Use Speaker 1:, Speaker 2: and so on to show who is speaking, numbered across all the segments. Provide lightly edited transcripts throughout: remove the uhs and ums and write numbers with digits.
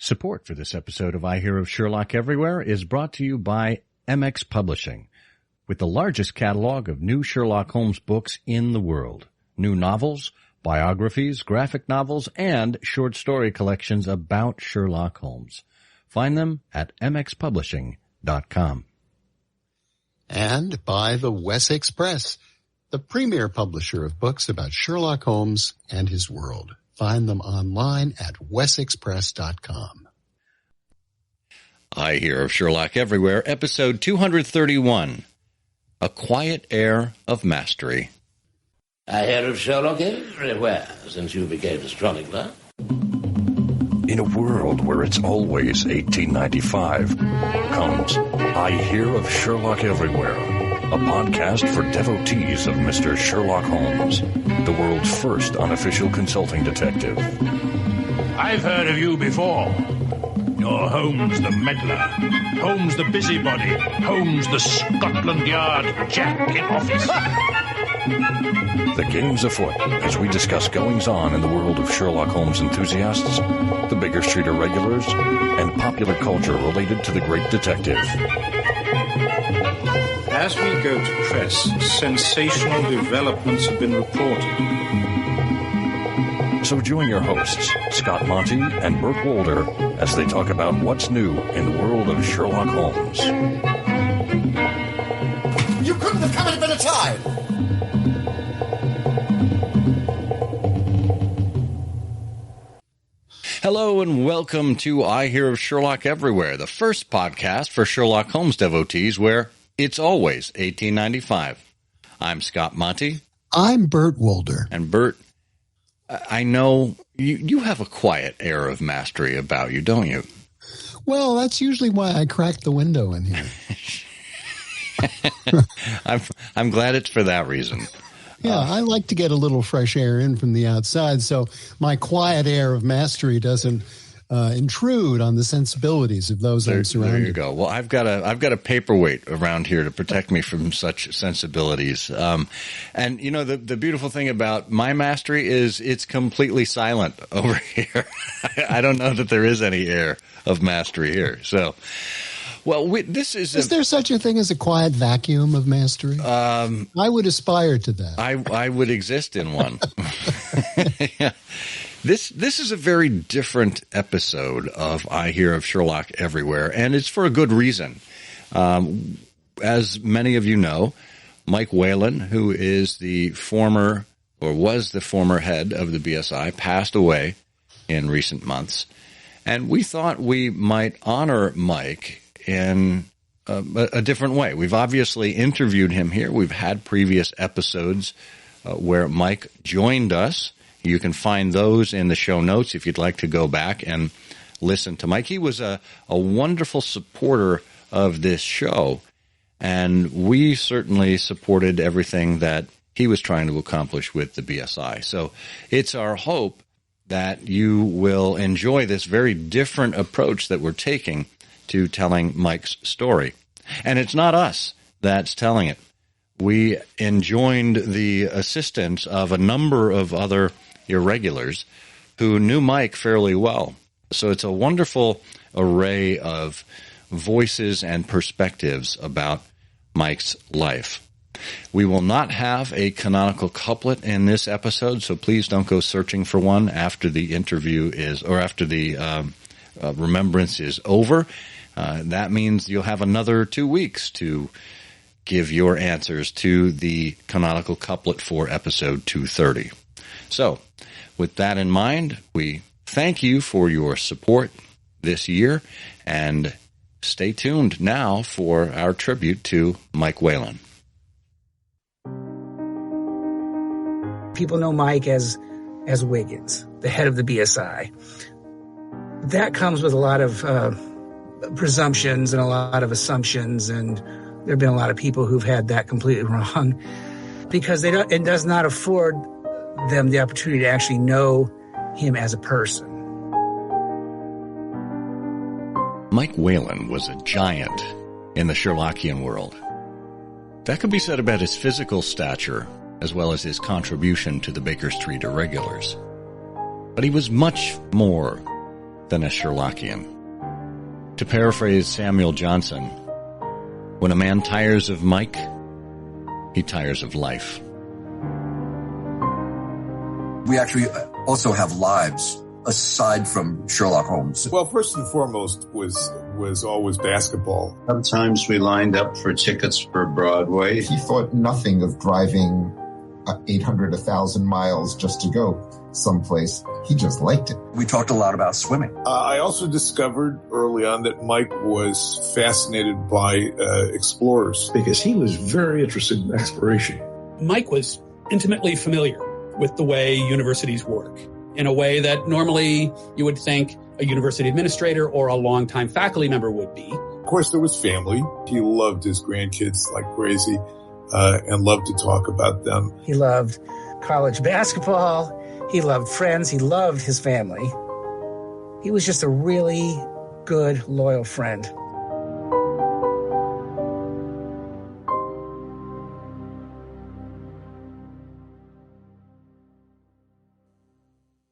Speaker 1: Support for this episode of I Hear of Sherlock Everywhere is brought to you by MX Publishing, with the largest catalog of new Sherlock Holmes books in the world. New novels, biographies, graphic novels, and short story collections about Sherlock Holmes. Find them at mxpublishing.com.
Speaker 2: And by the Wessex Press, the premier publisher of books about Sherlock Holmes and his world. Find them online at wessexpress.com.
Speaker 1: I Hear of Sherlock Everywhere, episode 231, A Quiet Air of Mastery.
Speaker 3: I hear of Sherlock everywhere since you became a chronicler.
Speaker 4: In a world where it's always 1895, comes I Hear of Sherlock Everywhere, a podcast for devotees of Mr. Sherlock Holmes, the world's first unofficial consulting detective.
Speaker 5: I've heard of you before. You're Holmes the meddler, Holmes the busybody, Holmes the Scotland Yard Jack in office.
Speaker 4: The game's afoot as we discuss goings-on in the world of Sherlock Holmes enthusiasts, the Baker Street irregulars, and popular culture related to the great detective.
Speaker 6: As we go to press, sensational developments have been reported.
Speaker 4: So join your hosts, Scott Monty and Burt Wolder, as they talk about what's new in the world of Sherlock Holmes.
Speaker 2: You couldn't have come at a better time!
Speaker 1: Hello and welcome to I Hear of Sherlock Everywhere, the first podcast for Sherlock Holmes devotees where it's always 1895. I'm Scott Monty.
Speaker 2: I'm Burt Wolder.
Speaker 1: And Burt, I know you have a quiet air of mastery about you, don't you?
Speaker 2: Well, that's usually why I cracked the window in here.
Speaker 1: I'm glad it's for that reason.
Speaker 2: Yeah, I like to get a little fresh air in from the outside, so my quiet air of mastery doesn't intrude on the sensibilities of those I'm surrounded.
Speaker 1: There you go. Well, I've got a paperweight around here to protect me from such sensibilities. And you know, the beautiful thing about my mastery is it's completely silent over here. I don't know that there is any air of mastery here. So, well, this is
Speaker 2: there such a thing as a quiet vacuum of mastery? I would aspire to that.
Speaker 1: I would exist in one. Yeah. This is a very different episode of I Hear of Sherlock Everywhere, and it's for a good reason. As many of you know, Mike Whalen, who is was the former head of the BSI, passed away in recent months, and we thought we might honor Mike in a different way. We've obviously interviewed him here. We've had previous episodes where Mike joined us. You can find those in the show notes if you'd like to go back and listen to Mike. He was a wonderful supporter of this show, and we certainly supported everything that he was trying to accomplish with the BSI. So it's our hope that you will enjoy this very different approach that we're taking to telling Mike's story. And it's not us that's telling it. We enjoined the assistance of a number of other irregulars who knew Mike fairly well. So it's a wonderful array of voices and perspectives about Mike's life. We will not have a canonical couplet in this episode, so please don't go searching for one after the interview after the remembrance is over. That means you'll have another 2 weeks to give your answers to the canonical couplet for episode 230. So, with that in mind, we thank you for your support this year, and stay tuned now for our tribute to Mike Whalen.
Speaker 7: People know Mike as Wiggins, the head of the BSI. That comes with a lot of presumptions and a lot of assumptions, and there have been a lot of people who've had that completely wrong because it does not afford them the opportunity to actually know him as a person.
Speaker 1: Mike Whalen was a giant in the Sherlockian world. That could be said about his physical stature as well as his contribution to the Baker Street irregulars. But he was much more than a Sherlockian. To paraphrase Samuel Johnson, when a man tires of Mike, he tires of life.
Speaker 8: We actually also have lives aside from Sherlock Holmes.
Speaker 9: Well, first and foremost was always basketball.
Speaker 10: Sometimes we lined up for tickets for Broadway.
Speaker 11: He thought nothing of driving 800, 1,000 miles just to go someplace. He just liked it.
Speaker 8: We talked a lot about swimming.
Speaker 9: I also discovered early on that Mike was fascinated by explorers.
Speaker 12: Because he was very interested in exploration.
Speaker 13: Mike was intimately familiar with the way universities work, in a way that normally you would think a university administrator or a longtime faculty member would be.
Speaker 9: Of course, there was family. He loved his grandkids like crazy and loved to talk about them.
Speaker 7: He loved college basketball. He loved friends. He loved his family. He was just a really good, loyal friend.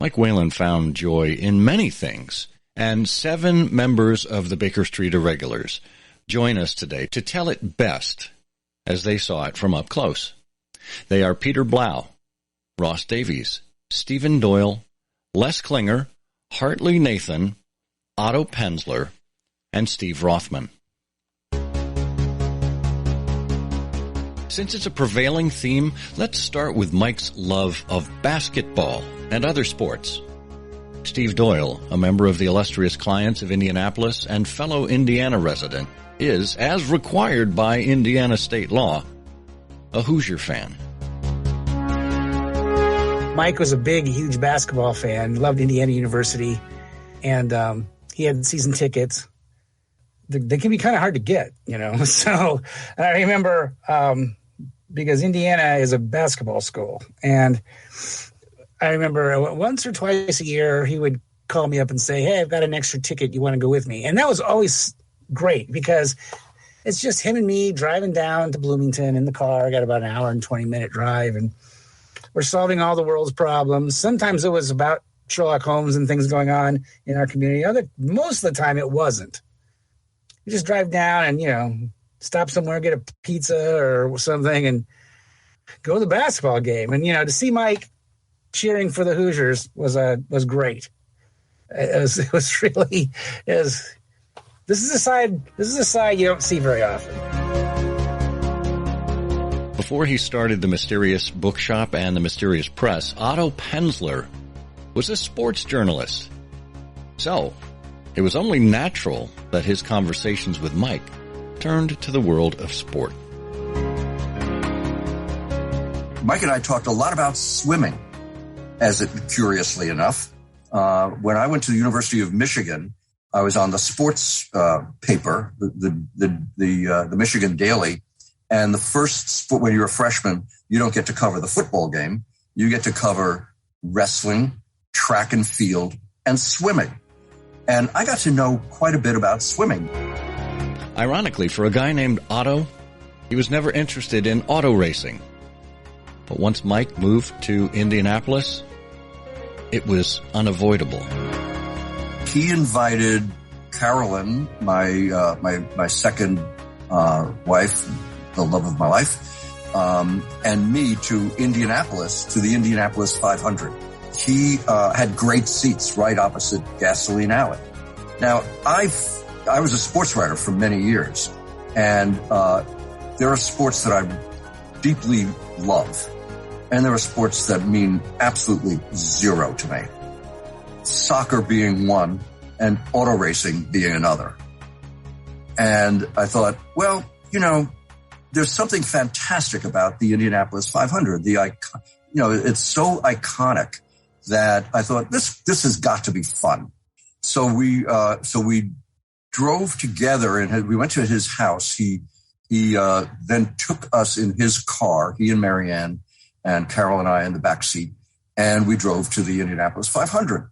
Speaker 1: Mike Whalen found joy in many things, and 7 members of the Baker Street Irregulars join us today to tell it best as they saw it from up close. They are Peter Blau, Ross Davies, Stephen Doyle, Les Klinger, Hartley Nathan, Otto Penzler, and Steve Rothman. Since it's a prevailing theme, let's start with Mike's love of basketball and other sports. Steve Doyle, a member of the illustrious Clients of Indianapolis and fellow Indiana resident, is, as required by Indiana state law, a Hoosier fan.
Speaker 7: Mike was a big, huge basketball fan, loved Indiana University, and he had season tickets. They can be kind of hard to get, you know. So I remember because Indiana is a basketball school, and I remember once or twice a year he would call me up and say, "Hey, I've got an extra ticket. You want to go with me?" And that was always great because it's just him and me driving down to Bloomington in the car. I got about an hour and 20-minute drive, and we're solving all the world's problems. Sometimes it was about Sherlock Holmes and things going on in our community. Most of the time it wasn't. You just drive down and, you know, stop somewhere, get a pizza or something, and go to the basketball game. And, you know, to see Mike cheering for the Hoosiers was great. It was really. This is a side you don't see very often.
Speaker 1: Before he started the Mysterious Bookshop and the Mysterious Press, Otto Penzler was a sports journalist. So, it was only natural that his conversations with Mike turned to the world of sport.
Speaker 8: Mike and I talked a lot about swimming, curiously enough. When I went to the University of Michigan, I was on the sports paper, the Michigan Daily. And the first, when you're a freshman, you don't get to cover the football game. You get to cover wrestling, track and field, and swimming. And I got to know quite a bit about swimming.
Speaker 1: Ironically, for a guy named Otto, he was never interested in auto racing. But once Mike moved to Indianapolis, it was unavoidable.
Speaker 8: He invited Carolyn, my second wife, the love of my life, and me to Indianapolis, to the Indianapolis 500. He had great seats right opposite Gasoline Alley. Now, I was a sports writer for many years, and there are sports that I deeply love, and there are sports that mean absolutely zero to me. Soccer being one, and auto racing being another. And I thought, well, you know, there's something fantastic about the Indianapolis 500. It's so iconic that I thought this has got to be fun. So we drove together and we went to his house. He then took us in his car, he and Marianne and Carol and I in the back seat, and we drove to the Indianapolis 500.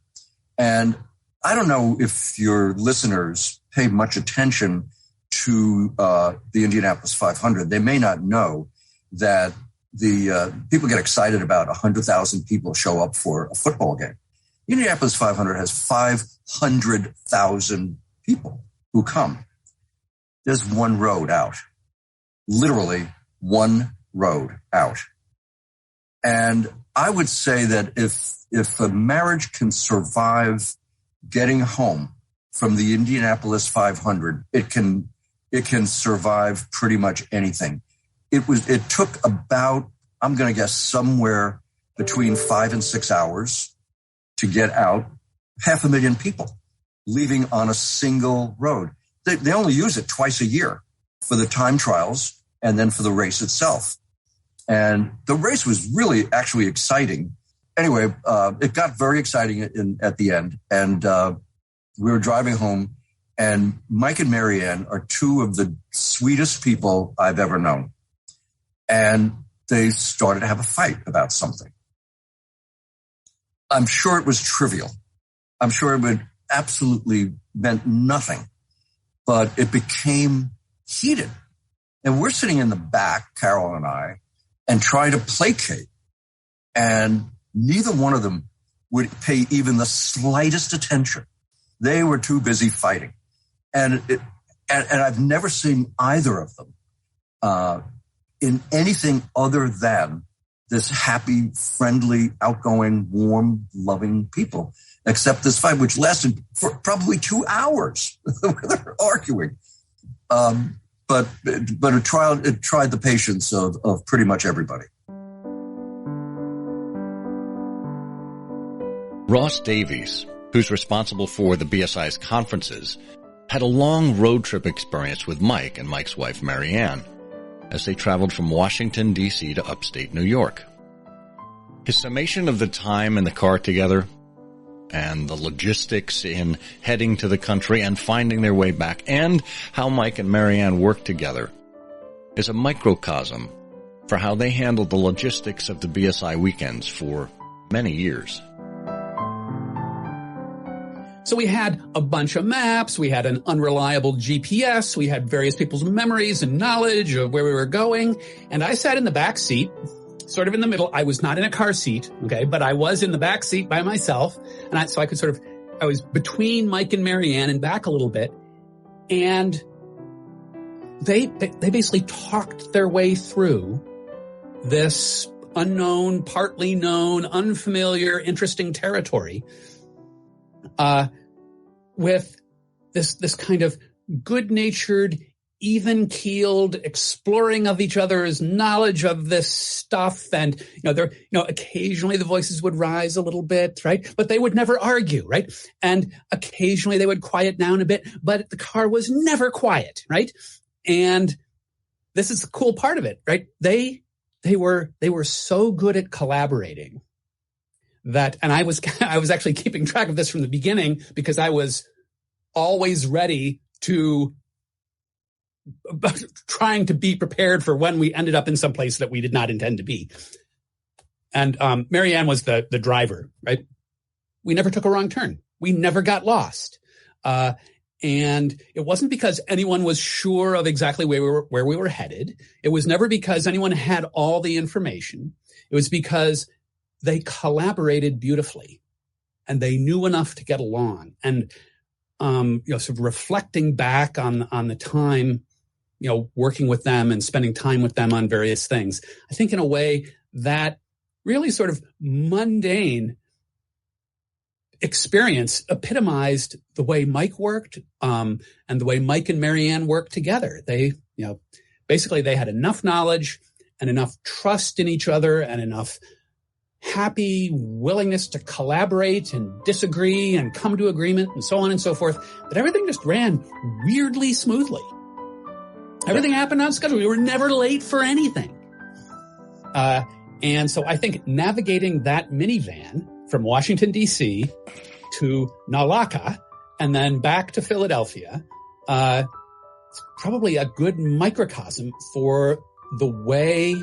Speaker 8: And I don't know if your listeners pay much attention to the Indianapolis 500. They may not know that the people get excited about 100,000 people show up for a football game. Indianapolis 500 has 500,000 people who come. There's one road out, literally one road out. And I would say that if a marriage can survive getting home from the Indianapolis 500, it can survive pretty much anything. It took about, I'm going to guess, somewhere between 5 and 6 hours to get out 500,000 people leaving on a single road. They only use it twice a year for the time trials and then for the race itself. And the race was really actually exciting. Anyway, it got very exciting at the end. And we were driving home, and Mike and Marianne are two of the sweetest people I've ever known. And they started to have a fight about something. I'm sure it was trivial. I'm sure it would absolutely meant nothing, but it became heated. And we're sitting in the back, Carol and I, and trying to placate. And neither one of them would pay even the slightest attention. They were too busy fighting. And I've never seen either of them in anything other than this happy, friendly, outgoing, warm, loving people, except this fight, which lasted for probably 2 hours. They're arguing. But it tried the patience of pretty much everybody.
Speaker 1: Ross Davies, who's responsible for the BSI's conferences, had a long road trip experience with Mike and Mike's wife, Marianne, as they traveled from Washington, D.C. to upstate New York. His summation of the time in the car together and the logistics in heading to the country and finding their way back, and how Mike and Marianne worked together, is a microcosm for how they handled the logistics of the BSI weekends for many years.
Speaker 13: So we had a bunch of maps, we had an unreliable GPS, we had various people's memories and knowledge of where we were going, and I sat in the back seat, sort of in the middle. I was not in a car seat, okay, but I was in the back seat by myself, and I was between Mike and Marianne and back a little bit, and they basically talked their way through this unknown, partly known, unfamiliar, interesting territory, with this kind of good-natured, even-keeled exploring of each other's knowledge of this stuff. And, occasionally the voices would rise a little bit, right? But they would never argue, right? And occasionally they would quiet down a bit, but the car was never quiet, right? And this is the cool part of it, right? They were so good at collaborating that, and I was actually keeping track of this from the beginning because I was always ready to trying to be prepared for when we ended up in some place that we did not intend to be. And Marianne was the driver, right? We never took a wrong turn. We never got lost. And it wasn't because anyone was sure of exactly where we were headed. It was never because anyone had all the information. It was because they collaborated beautifully and they knew enough to get along. And, sort of reflecting back on the time, working with them and spending time with them on various things, I think in a way that really sort of mundane experience epitomized the way Mike worked, and the way Mike and Marianne worked together. They, basically they had enough knowledge and enough trust in each other and enough happy willingness to collaborate and disagree and come to agreement and so on and so forth, that everything just ran weirdly smoothly. Everything happened on schedule. We were never late for anything. And so I think navigating that minivan from Washington, D.C. to Naulaka and then back to Philadelphia, it's probably a good microcosm for the way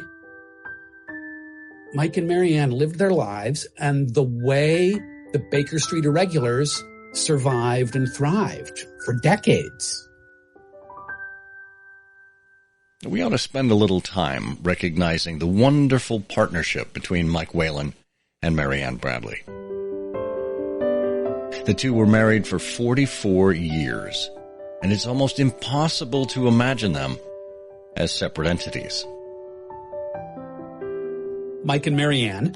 Speaker 13: Mike and Marianne lived their lives and the way the Baker Street Irregulars survived and thrived for decades.
Speaker 1: We ought to spend a little time recognizing the wonderful partnership between Mike Whalen and Marianne Bradley. The two were married for 44 years, and it's almost impossible to imagine them as separate entities.
Speaker 13: Mike and Marianne,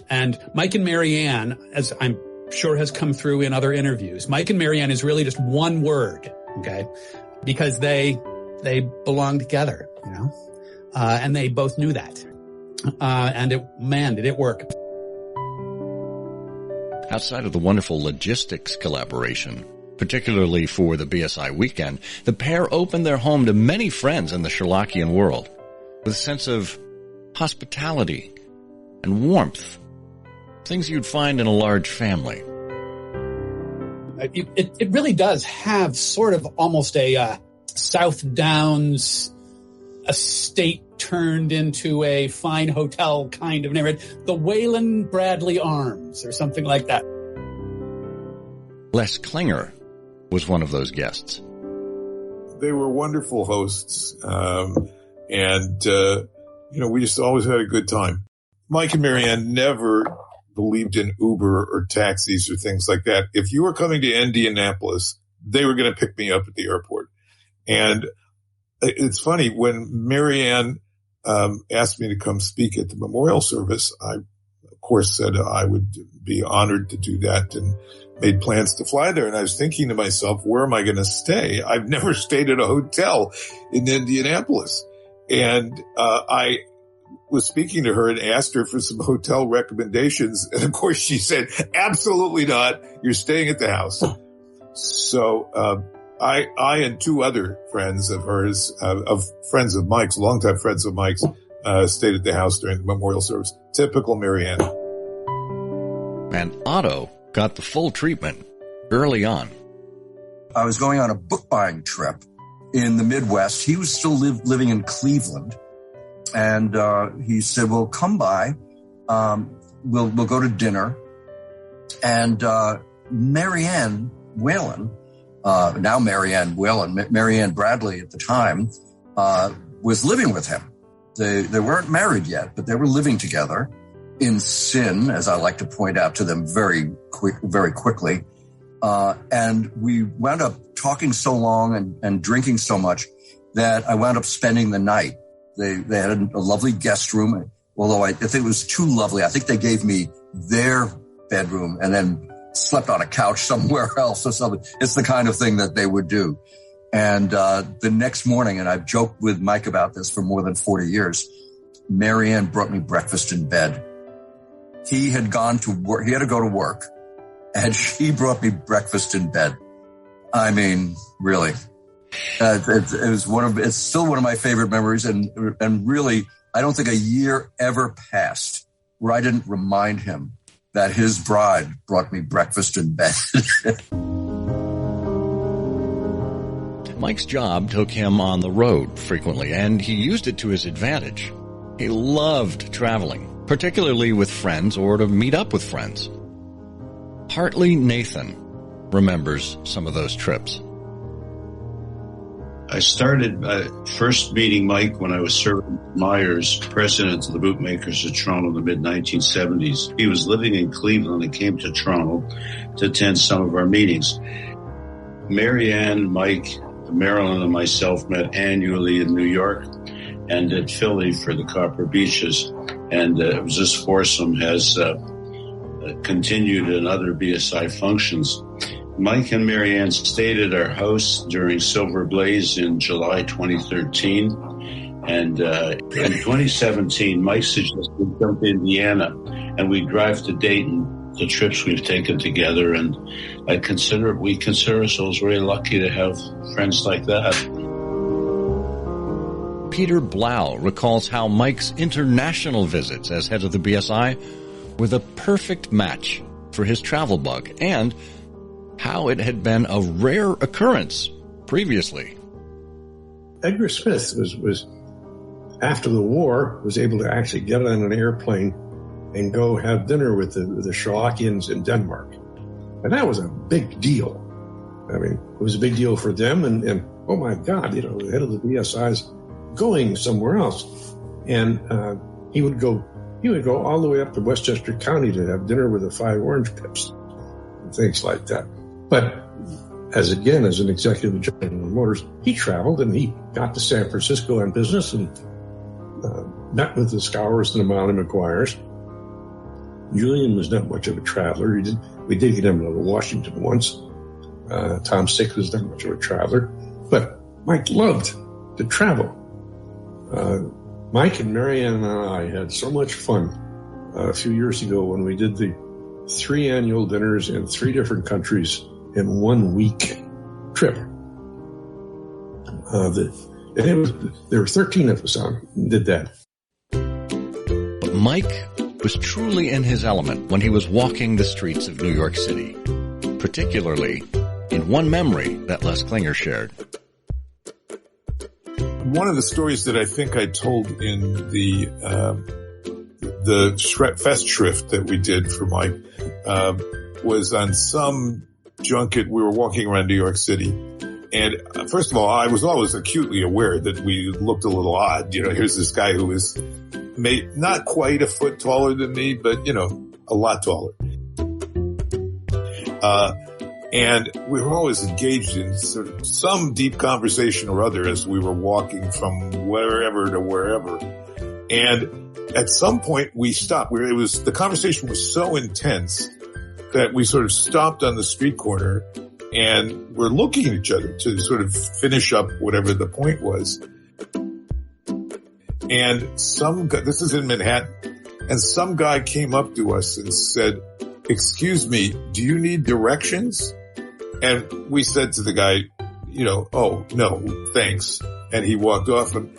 Speaker 13: as I'm sure has come through in other interviews, Mike and Marianne is really just one word, okay? Because they belong together, you know? And they both knew that. And did it work.
Speaker 1: Outside of the wonderful logistics collaboration, particularly for the BSI weekend, the pair opened their home to many friends in the Sherlockian world with a sense of hospitality and warmth, things you'd find in a large family.
Speaker 13: It really does have sort of almost a South Downs estate turned into a fine hotel kind of neighborhood, the Wayland Bradley Arms or something like that.
Speaker 1: Les Klinger was one of those guests.
Speaker 9: They were wonderful hosts, and we just always had a good time. Mike and Marianne never believed in Uber or taxis or things like that. If you were coming to Indianapolis, they were going to pick me up at the airport. And it's funny, when Marianne asked me to come speak at the memorial service, I, of course, said I would be honored to do that and made plans to fly there. And I was thinking to myself, where am I going to stay? I've never stayed at a hotel in Indianapolis. And I was speaking to her and asked her for some hotel recommendations. And of course she said, absolutely not. You're staying at the house. So, I and two other friends of hers, of friends of Mike's, longtime friends of Mike's, stayed at the house during the memorial service. Typical Marianne.
Speaker 1: And Otto got the full treatment early on.
Speaker 8: I was going on a book buying trip in the Midwest. He was still living in Cleveland. And he said, well, come by. We'll go to dinner. And Marianne Whalen, now Marianne Whalen, Marianne Bradley at the time, was living with him. They weren't married yet, but they were living together in sin, as I like to point out to them very quickly. And we wound up talking so long and drinking so much that I wound up spending the night. They had a lovely guest room, although I think it was too lovely. I think they gave me their bedroom and then slept on a couch somewhere else or something. It's the kind of thing that they would do. And the next morning, and I've joked with Mike about this for more than 40 years, Marianne brought me breakfast in bed. He had gone to work. He had to go to work, and she brought me breakfast in bed. I mean, really. It's still one of my favorite memories. And really, I don't think a year ever passed where I didn't remind him that his bride brought me breakfast in bed.
Speaker 1: Mike's job took him on the road frequently, and he used it to his advantage. He loved traveling, particularly with friends or to meet up with friends. Hartley Nathan remembers some of those trips.
Speaker 10: I started first meeting Mike when I was serving Myers, president of the Bootmakers of Toronto in the mid-1970s. He was living in Cleveland and came to Toronto to attend some of our meetings. Marianne, Mike, Marilyn, and myself met annually in New York and at Philly for the Copper Beaches. And it was this foursome has continued in other BSI functions. Mike and Marianne stayed at our house during Silver Blaze in July 2013. And in 2017, Mike suggested we come to Indiana and we drive to Dayton, the trips we've taken together. And we consider ourselves very lucky to have friends like that.
Speaker 1: Peter Blau recalls how Mike's international visits as head of the BSI were the perfect match for his travel bug, and how it had been a rare occurrence previously.
Speaker 12: Edgar Smith was after the war, was able to actually get on an airplane and go have dinner with the Sherlockians in Denmark. And that was a big deal. I mean, it was a big deal for them, and oh my God, the head of the BSI's going somewhere else. And he would go all the way up to Westchester County to have dinner with the 5 Orange Pips and things like that. But as an executive of General Motors, he traveled and he got to San Francisco on business and met with the Scowers and the Molly McGuires. Julian was not much of a traveler. We did get him to Washington once. Tom Six was not much of a traveler. But Mike loved to travel. Mike and Marianne and I had so much fun a few years ago when we did the 3 annual dinners in 3 different countries in 1 week trip. There were 13 of us on did that.
Speaker 1: But Mike was truly in his element when he was walking the streets of New York City, particularly in one memory that Les Klinger shared.
Speaker 9: One of the stories that I think I told in the Festschrift that we did for Mike was on some junket. We were walking around New York City, and first of all, I was always acutely aware that we looked a little odd. Here's this guy who was not quite a foot taller than me, but a lot taller. And we were always engaged in sort of some deep conversation or other as we were walking from wherever to wherever. And at some point we stopped. The conversation was so intense that we sort of stopped on the street corner and we're looking at each other to sort of finish up whatever the point was. And this is in Manhattan, and some guy came up to us and said, "Excuse me, do you need directions?" And we said to the guy, "Oh, no, thanks." And he walked off, and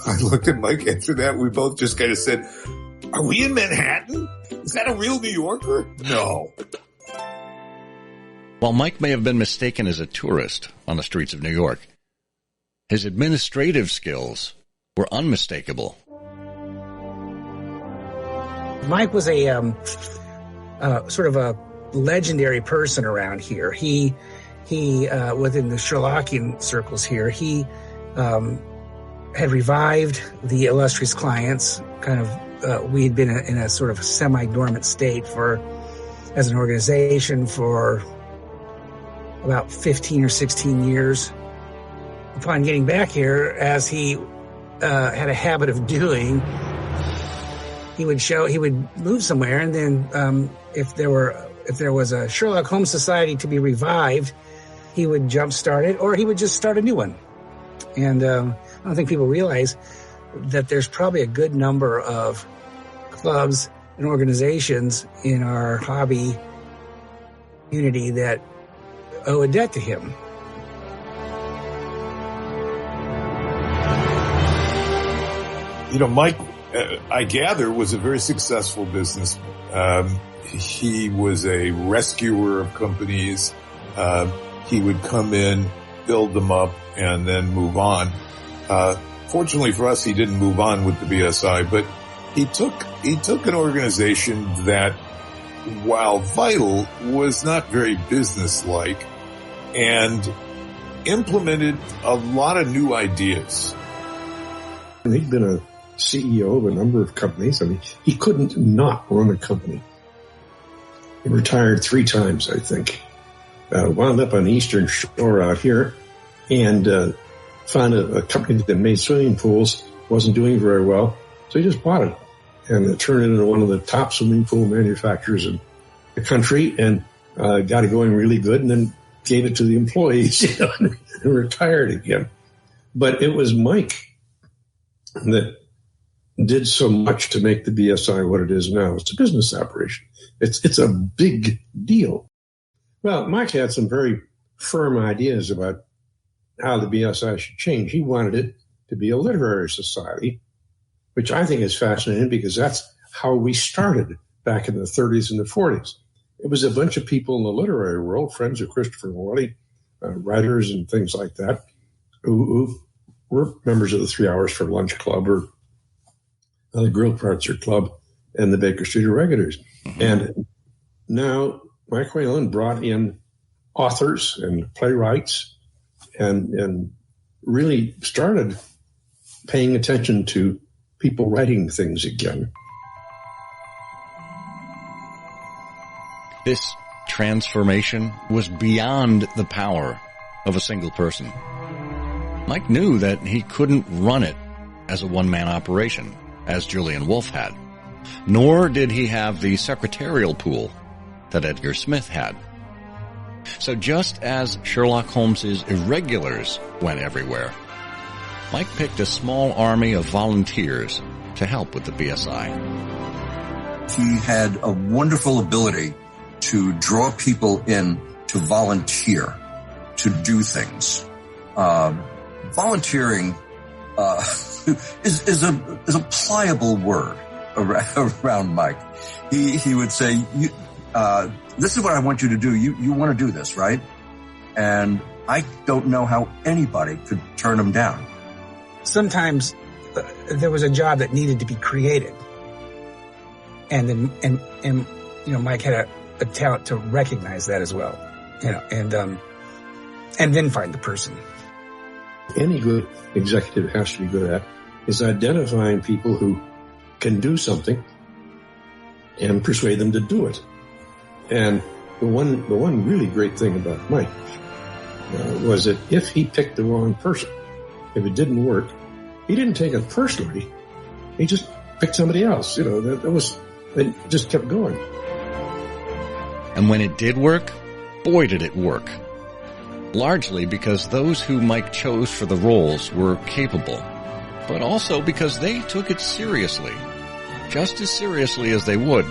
Speaker 9: I looked at Mike after that. We both just kind of said, "Are we in Manhattan? Is that a real New Yorker?" No.
Speaker 1: While Mike may have been mistaken as a tourist on the streets of New York, his administrative skills were unmistakable.
Speaker 7: Mike was a sort of a legendary person around here. He within the Sherlockian circles here, he had revived the Illustrious Clients. We had been in a sort of semi-dormant state as an organization for about 15 or 16 years. Upon getting back here, as he had a habit of doing, he would move somewhere, and then if there was a Sherlock Holmes Society to be revived, he would jumpstart it, or he would just start a new one. And I don't think people realize that there's probably a good number of clubs and organizations in our hobby community that owe a debt to him.
Speaker 9: Mike, I gather, was a very successful businessman. He was a rescuer of companies. He would come in, build them up, and then move on. Fortunately for us, he didn't move on with the BSI, but he took an organization that, while vital, was not very businesslike, and implemented a lot of new ideas.
Speaker 12: He'd been a CEO of a number of companies. I mean, he couldn't not run a company. He retired 3 times, I think. Wound up on the Eastern Shore out here and found a company that made swimming pools, wasn't doing very well. So he just bought it and turned it into one of the top swimming pool manufacturers in the country and got it going really good, and then gave it to the employees and retired again. But it was Mike that did so much to make the BSI what it is now. It's a business operation. It's a big deal. Well, Mike had some very firm ideas about how the BSI should change. He wanted it to be a literary society, which I think is fascinating because that's how we started back in the 30s and the 40s. It was a bunch of people in the literary world, friends of Christopher Morley, writers and things like that, who were members of the 3 Hours for Lunch Club or the Grill Prancer Club and the Baker Street Irregulars. Mm-hmm. And now Mike Whalen brought in authors and playwrights and really started paying attention to people writing things again.
Speaker 1: This transformation was beyond the power of a single person. Mike knew that he couldn't run it as a one-man operation, as Julian Wolfe had. Nor did he have the secretarial pool that Edgar Smith had. So just as Sherlock Holmes's irregulars went everywhere, Mike picked a small army of volunteers to help with the BSI.
Speaker 8: He had a wonderful ability to draw people in to volunteer, to do things. Volunteering is a pliable word around Mike. He would say, this is what I want you to do. You want to do this, right? And I don't know how anybody could turn him down.
Speaker 7: Sometimes there was a job that needed to be created. And Mike had a talent to recognize that as well, and then find the person.
Speaker 12: Any good executive has to be good at is identifying people who can do something and persuade them to do it. And the one really great thing about Mike was that if he picked the wrong person, if it didn't work, he didn't take it personally. He just picked somebody else. It just kept going.
Speaker 1: And when it did work, boy did it work. Largely because those who Mike chose for the roles were capable, but also because they took it seriously, just as seriously as they would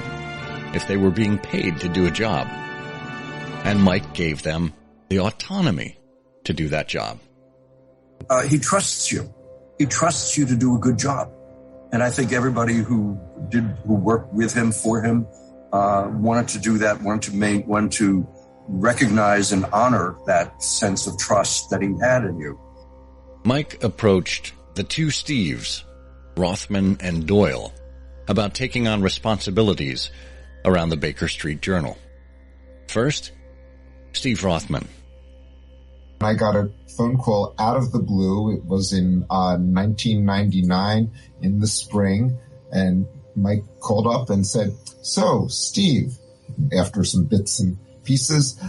Speaker 1: if they were being paid to do a job. And Mike gave them the autonomy to do that job.
Speaker 8: He trusts you. He trusts you to do a good job. And I think everybody who worked with him, for him, wanted to do that, wanted to recognize and honor that sense of trust that he had in you.
Speaker 1: Mike approached the two Steves, Rothman and Doyle, about taking on responsibilities around the Baker Street Journal. First, Steve Rothman.
Speaker 11: I got a phone call out of the blue. It was in 1999 in the spring, and Mike called up and said, "So, Steve," after some bits and pieces,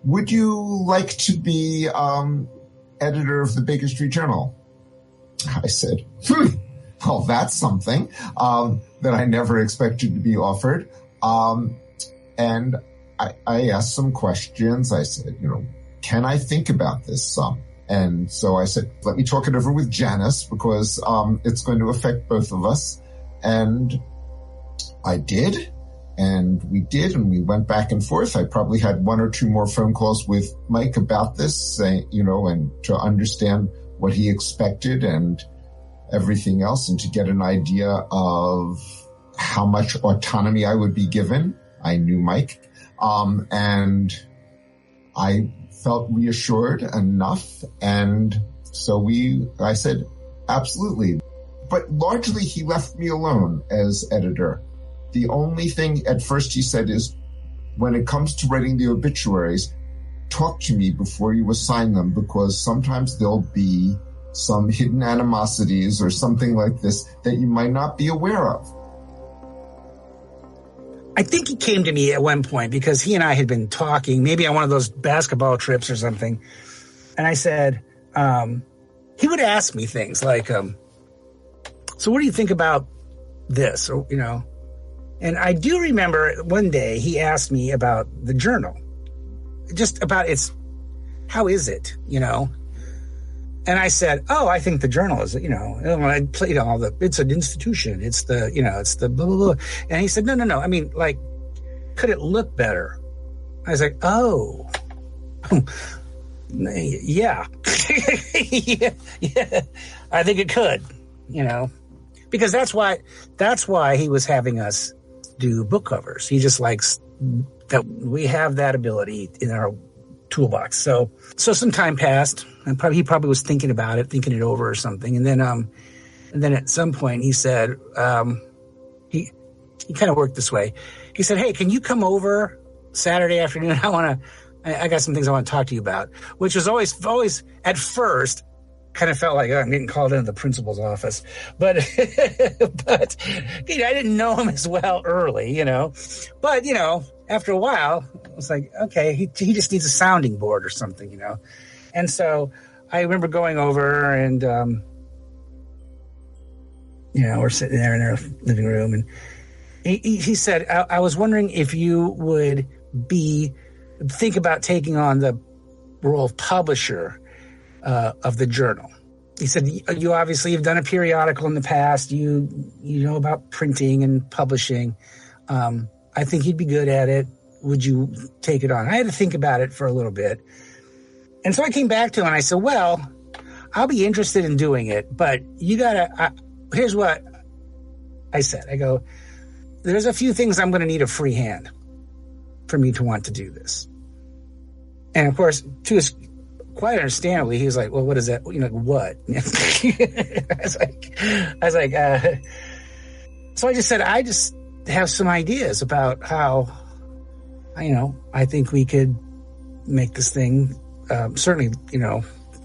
Speaker 11: "would you like to be editor of the Baker Street Journal?" I said, well, that's something that I never expected to be offered. And I asked some questions. I said, can I think about this some? And so I said, let me talk it over with Janice because it's going to affect both of us. And I did. And we did, and we went back and forth. I probably had one or two more phone calls with Mike about this, and to understand what he expected and everything else, and to get an idea of how much autonomy I would be given. I knew Mike. And I felt reassured enough. And so I said, absolutely. But largely he left me alone as editor. The only thing at first he said is, when it comes to writing the obituaries, talk to me before you assign them, because sometimes there'll be some hidden animosities or something like this that you might not be aware of.
Speaker 7: I think he came to me at one point because he and I had been talking, maybe on one of those basketball trips or something. And I said, he would ask me things like, so what do you think about this? Or, and I do remember one day he asked me about the journal, just about how is it, And I said, I think the journal is, I played it's an institution. It's the blah, blah, blah. And he said, no. I mean, could it look better? I was like, yeah. yeah. I think it could, because that's why he was having us do book covers. He just likes that we have that ability in our toolbox. So some time passed, and he probably was thinking it over or something. And then at some point he said, he kind of worked this way. He said, "Hey, can you come over Saturday afternoon? I got some things I want to talk to you about," which was always at first kind of felt like I'm getting called into the principal's office. But, but I didn't know him as well early, But, after a while, I was like, okay, he just needs a sounding board or something, And so I remember going over and, we're sitting there in our living room, and he said, I was wondering if you would think about taking on the role of publisher of the journal. He said, you obviously have done a periodical in the past. You know about printing and publishing. I think you'd be good at it. Would you take it on? I had to think about it for a little bit. And so I came back to him and I said, well, I'll be interested in doing it, but here's what I said. I go, there's a few things I'm going to need a free hand for me to want to do this. And of course, to his quite understandably, he was like, well, what is that? What? I was like, so I just said, I just have some ideas about how, I think we could make this thing, certainly,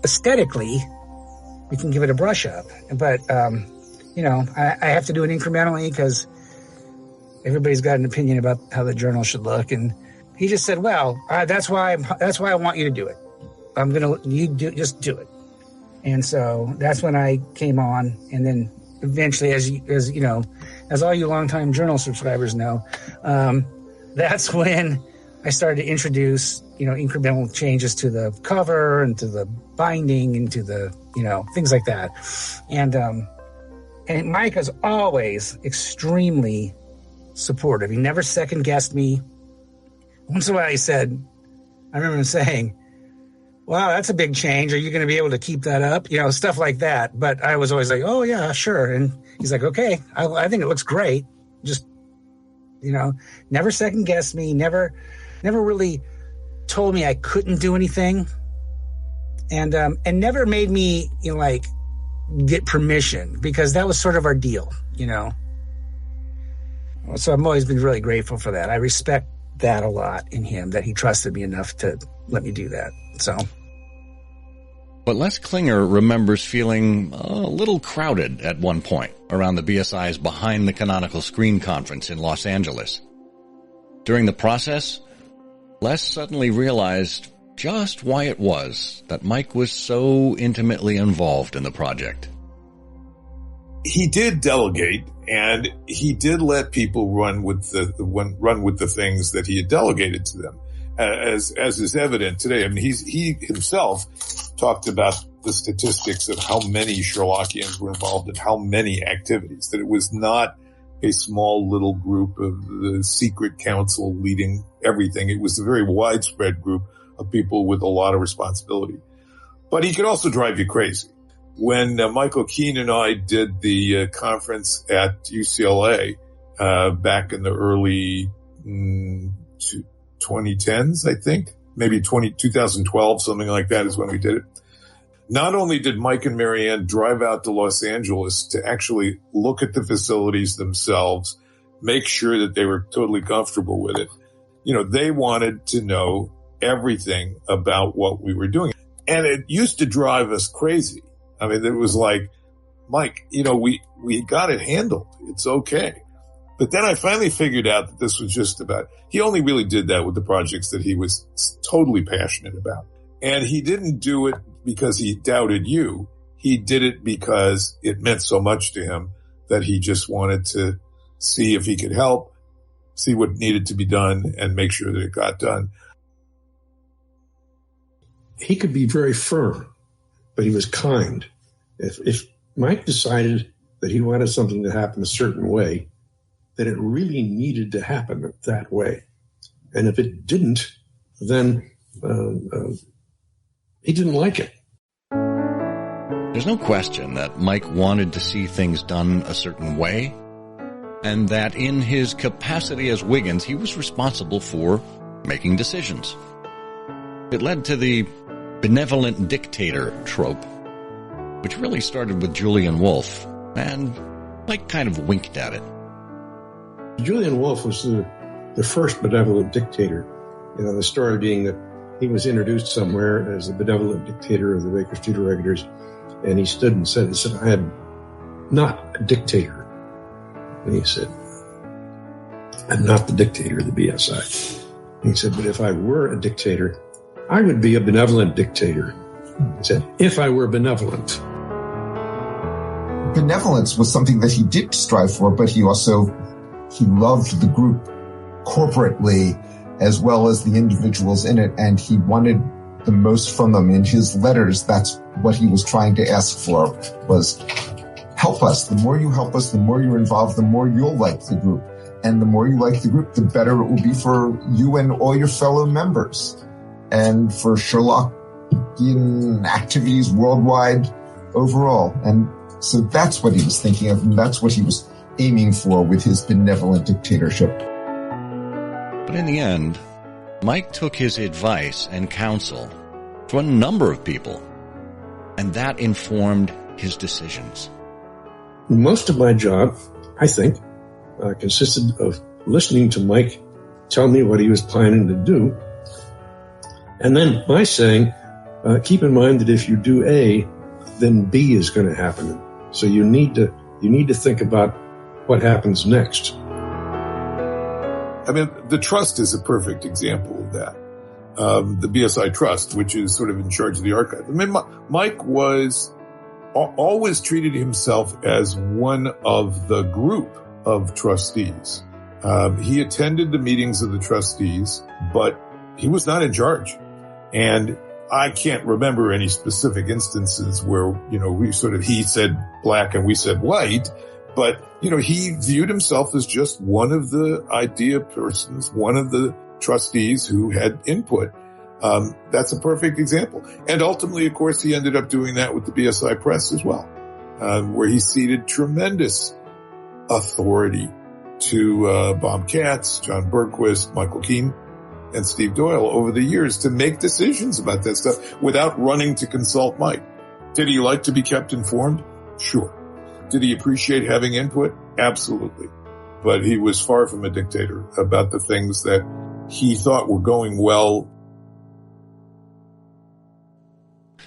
Speaker 7: aesthetically, we can give it a brush up. But, I have to do it incrementally because everybody's got an opinion about how the journal should look. And he just said, well, that's why I want you to do it. Just do it. And so that's when I came on. And then eventually, as all you longtime journal subscribers know, that's when I started to introduce, incremental changes to the cover and to the binding and to the, things like that. And Mike was always extremely supportive. He never second guessed me. Once in a while he said, I remember him saying, wow, that's a big change. Are you going to be able to keep that up? Stuff like that. But I was always like, oh yeah, sure. And he's like, okay, I think it looks great. Just, never second guessed me, never really told me I couldn't do anything. And never made me, get permission, because that was sort of our deal, So I've always been really grateful for that. I respect that a lot in him, that he trusted me enough to let me do that. So.
Speaker 1: But Les Klinger remembers feeling a little crowded at one point around the BSI's Behind the Canonical Screen Conference in Los Angeles. During the process, Les suddenly realized just why it was that Mike was so intimately involved in the project.
Speaker 9: He did delegate, and he did let people run with the things that he had delegated to them, as is evident today. I mean, he himself talked about the statistics of how many Sherlockians were involved in how many activities, that it was not a small little group of the secret council leading everything. It was a very widespread group of people with a lot of responsibility. But he could also drive you crazy. When Michael Keene and I did the conference at UCLA back in the early 2010s, I think, maybe 2012, something like that is when we did it. Not only did Mike and Marianne drive out to Los Angeles to actually look at the facilities themselves, make sure that they were totally comfortable with it, they wanted to know everything about what we were doing. And it used to drive us crazy. I mean, it was like, Mike, we got it handled. It's okay. But then I finally figured out that this was just about, he only really did that with the projects that he was totally passionate about. And he didn't do it because he doubted you. He did it because it meant so much to him that he just wanted to see if he could help, see what needed to be done, and make sure that it got done.
Speaker 12: He could be very firm, but he was kind. If Mike decided that he wanted something to happen a certain way, then it really needed to happen that way. And if it didn't, then he didn't like it.
Speaker 1: There's no question that Mike wanted to see things done a certain way, and that in his capacity as Wiggins, he was responsible for making decisions. It led to the benevolent dictator trope, which really started with Julian Wolfe, and Mike kind of winked at it.
Speaker 12: Julian Wolfe was the first benevolent dictator. The story being that he was introduced somewhere as the benevolent dictator of the Baker Street Irregulars, And he stood and said, I am not a dictator. And he said, I'm not the dictator of the BSI. And he said, but if I were a dictator, I would be a benevolent dictator. He said, if I were benevolent.
Speaker 11: Benevolence was something that he did strive for, but he loved the group corporately as well as the individuals in it, and he wanted the most from them. In his letters, that's what he was trying to ask for, was help us. The more you help us, the more you're involved, the more you'll like the group. And the more you like the group, the better it will be for you and all your fellow members. And for Sherlockian activities worldwide overall. And so that's what he was thinking of, and that's what he was aiming for with his benevolent dictatorship.
Speaker 1: But in the end, Mike took his advice and counsel to a number of people, and that informed his decisions.
Speaker 12: Most of my job, I think, consisted of listening to Mike tell me what he was planning to do, and then my saying, keep in mind that if you do A, then B is going to happen. So you need to think about what happens next.
Speaker 9: I mean, the trust is a perfect example of that. The BSI Trust, which is sort of in charge of the archive. I mean, Mike was always treated himself as one of the group of trustees. He attended the meetings of the trustees, but he was not in charge. And I can't remember any specific instances where, he said black and we said white, but, he viewed himself as just one of the idea persons, one of the trustees who had input. That's a perfect example. And ultimately, of course, he ended up doing that with the BSI Press as well, where he ceded tremendous authority to Bob Katz, John Berquist, Michael Keane, and Steve Doyle over the years to make decisions about that stuff without running to consult Mike. Did he like to be kept informed? Sure. Did he appreciate having input? Absolutely. But he was far from a dictator about the things that he thought were going well.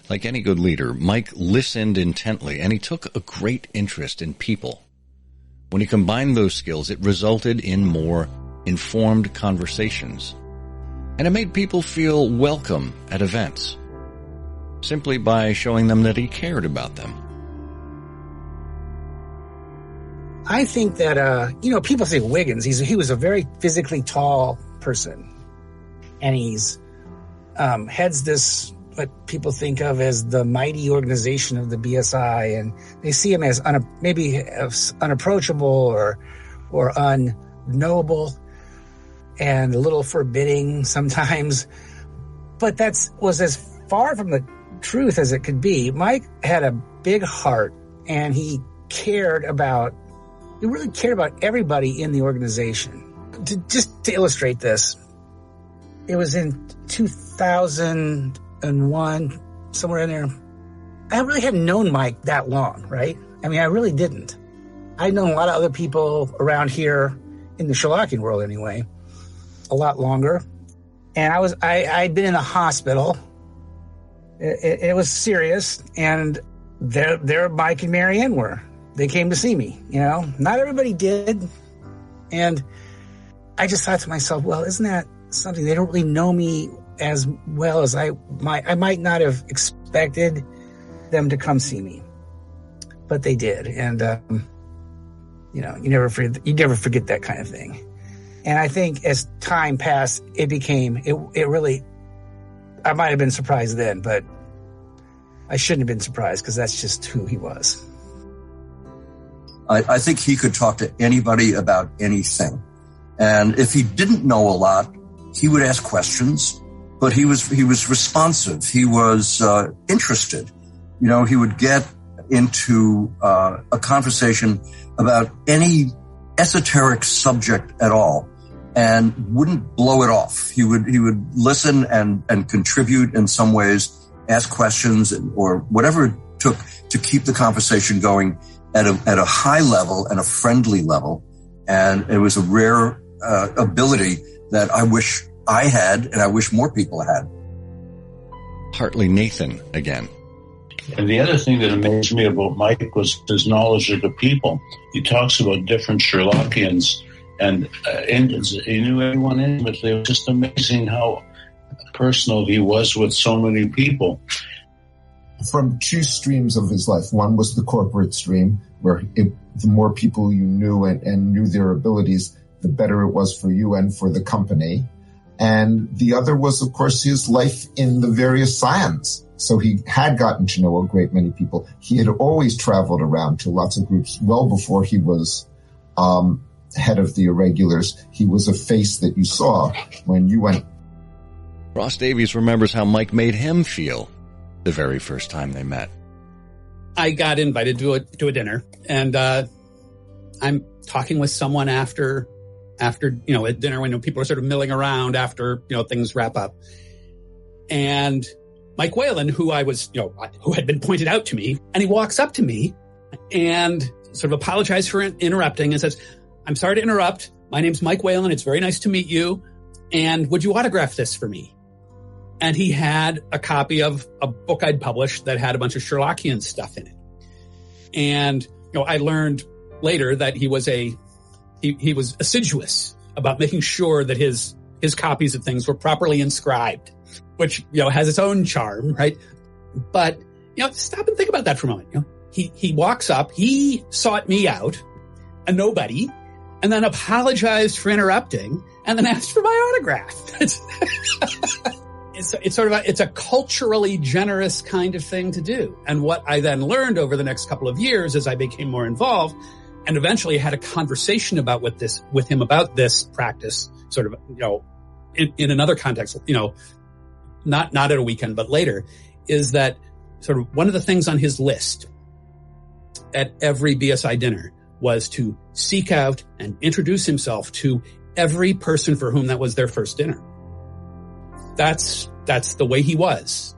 Speaker 1: Like any good leader, Mike listened intently, and he took a great interest in people. When he combined those skills, it resulted in more informed conversations. And it made people feel welcome at events, simply by showing them that he cared about them.
Speaker 7: I think that, people say Wiggins, he was a very physically tall person. And he's, heads this, what people think of as the mighty organization of the BSI. And they see him as maybe as unapproachable or unknowable and a little forbidding sometimes. But was as far from the truth as it could be. Mike had a big heart, and he really cared about everybody in the organization. To illustrate this, it was in 2001, somewhere in there. I really hadn't known Mike that long, right? I mean, I really didn't. I'd known a lot of other people around here in the Sherlockian world anyway, a lot longer. And I'd been in the hospital. It was serious. And there Mike and Marianne were. They came to see me, Not everybody did. And I just thought to myself, well, isn't that something? They don't really know me as well as I might not have expected them to come see me. But they did. And, you never forget that kind of thing. And I think as time passed, it really, I might have been surprised then, but I shouldn't have been surprised because that's just who he was.
Speaker 8: I think he could talk to anybody about anything. And if he didn't know a lot, he would ask questions, but he was responsive. He was interested. He would get into a conversation about any esoteric subject at all and wouldn't blow it off. He would listen and contribute in some ways, ask questions or whatever it took to keep the conversation going at a high level and a friendly level. And it was a rare ability that I wish I had and I wish more people had.
Speaker 1: Hartley Nathan again.
Speaker 10: And the other thing that amazed me about Mike was his knowledge of the people. He talks about different Sherlockians, and he knew everyone intimately. It was just amazing how personal he was with so many people.
Speaker 11: From two streams of his life. One was the corporate stream, where the more people you knew and knew their abilities, the better it was for you and for the company. And the other was, of course, his life in the various scions. So he had gotten to know a great many people. He had always traveled around to lots of groups well before he was head of the Irregulars. He was a face that you saw when you went.
Speaker 1: Ross Davies remembers how Mike made him feel the very first time they met.
Speaker 13: I got invited to a dinner, and I'm talking with someone after at dinner when people are sort of milling around after things wrap up, and Mike Whalen, who who had been pointed out to me, and he walks up to me and sort of apologized for interrupting and says, "I'm sorry to interrupt. My name's Mike Whalen. It's very nice to meet you. And would you autograph this for me?" And he had a copy of a book I'd published that had a bunch of Sherlockian stuff in it. And, I learned later that he was assiduous about making sure that his copies of things were properly inscribed, which, has its own charm, right? But, stop and think about that for a moment. He walks up, he sought me out, a nobody, and then apologized for interrupting and then asked for my autograph. It's a culturally generous kind of thing to do. And what I then learned over the next couple of years as I became more involved and eventually had a conversation with him about this practice, sort of, in another context, not at a weekend, but later, is that sort of one of the things on his list at every BSI dinner was to seek out and introduce himself to every person for whom that was their first dinner. That's the way he was.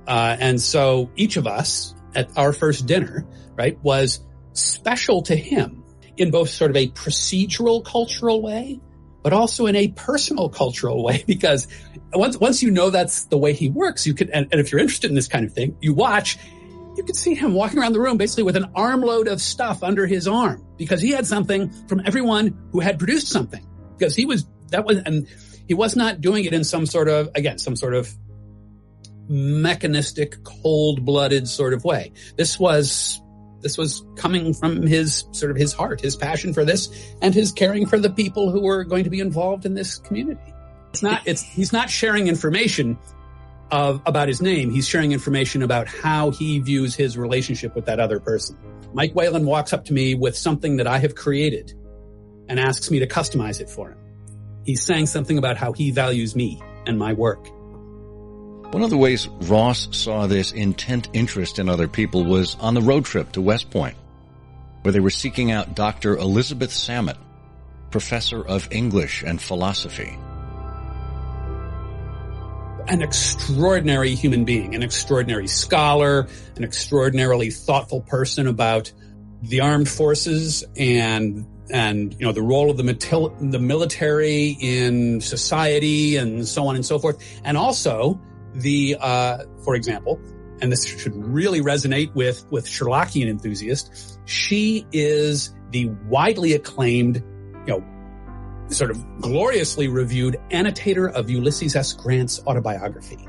Speaker 13: And so each of us at our first dinner, right, was special to him in both sort of a procedural cultural way, but also in a personal cultural way, because once you know that's the way he works, you can, and if you're interested in this kind of thing, you could see him walking around the room basically with an armload of stuff under his arm because he had something from everyone who had produced something, because he was not doing it in some sort of mechanistic, cold-blooded sort of way. This was coming from his heart, his passion for this, and his caring for the people who were going to be involved in this community. He's not sharing information about his name. He's sharing information about how he views his relationship with that other person. Mike Whalen walks up to me with something that I have created and asks me to customize it for him. He's saying something about how he values me and my work.
Speaker 1: One of the ways Ross saw this intent interest in other people was on the road trip to West Point, where they were seeking out Dr. Elizabeth Samet, professor of English and philosophy.
Speaker 13: An extraordinary human being, an extraordinary scholar, an extraordinarily thoughtful person about the armed forces and the role of the military in society and so on and so forth. And also for example, and this should really resonate with Sherlockian enthusiasts, she is the widely acclaimed, sort of gloriously reviewed annotator of Ulysses S. Grant's autobiography.